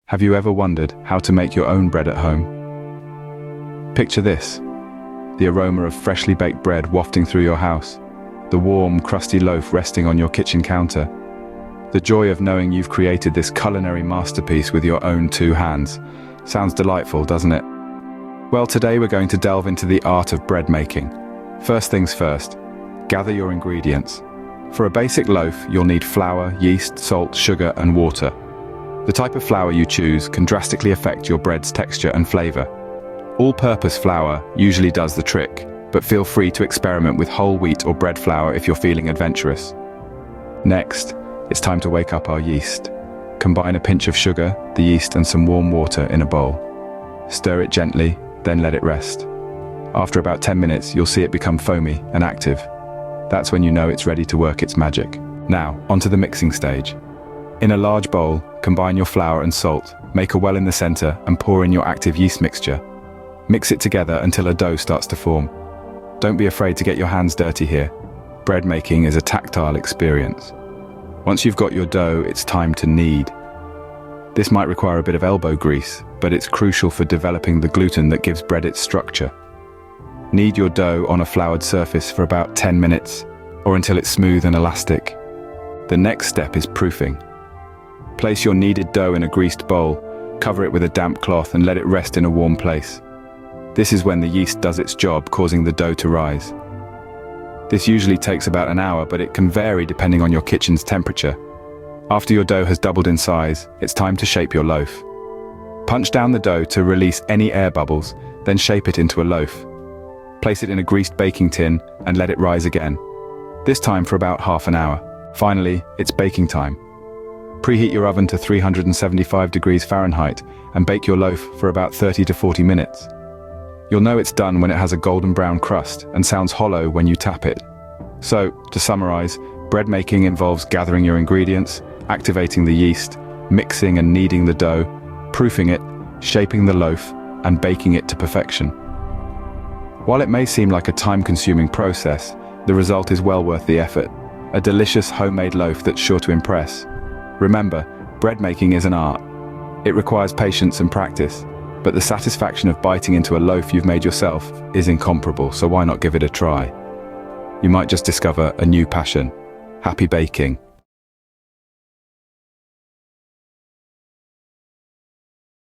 Have you ever wondered how to make your own bread at home? Picture this: the aroma of freshly baked bread wafting through your house, the warm, crusty loaf resting on your kitchen counter. The joy of knowing you've created this culinary masterpiece with your own two hands. Sounds delightful, doesn't it? Well, today we're going to delve into the art of bread making. First things first, gather your ingredients. For a basic loaf, you'll need flour, yeast, salt, sugar, and water. The type of flour you choose can drastically affect your bread's texture and flavor. All-purpose flour usually does the trick, but feel free to experiment with whole wheat or bread flour if you're feeling adventurous. Next, it's time to wake up our yeast. Combine a pinch of sugar, the yeast, and some warm water in a bowl. Stir it gently, then let it rest. After about 10 minutes, you'll see it become foamy and active. That's when you know it's ready to work its magic. Now, onto the mixing stage. In a large bowl, combine your flour and salt, make a well in the center, and pour in your active yeast mixture. Mix it together until a dough starts to form. Don't be afraid to get your hands dirty here. Bread making is a tactile experience. Once you've got your dough, it's time to knead. This might require a bit of elbow grease, but it's crucial for developing the gluten that gives bread its structure. Knead your dough on a floured surface for about 10 minutes, or until it's smooth and elastic. The next step is proofing. Place your kneaded dough in a greased bowl, cover it with a damp cloth, and let it rest in a warm place. This is when the yeast does its job, causing the dough to rise. This usually takes about an hour, but it can vary depending on your kitchen's temperature. After your dough has doubled in size, it's time to shape your loaf. Punch down the dough to release any air bubbles, then shape it into a loaf. Place it in a greased baking tin and let it rise again, this time for about half an hour. Finally, it's baking time. Preheat your oven to 375 degrees Fahrenheit and bake your loaf for about 30 to 40 minutes. You'll know it's done when it has a golden brown crust and sounds hollow when you tap it. So, to summarize, bread making involves gathering your ingredients, activating the yeast, mixing and kneading the dough, proofing it, shaping the loaf, and baking it to perfection. While it may seem like a time-consuming process, the result is well worth the effort. A delicious homemade loaf that's sure to impress. Remember, bread making is an art. It requires patience and practice, but the satisfaction of biting into a loaf you've made yourself is incomparable, so why not give it a try? You might just discover a new passion. Happy baking!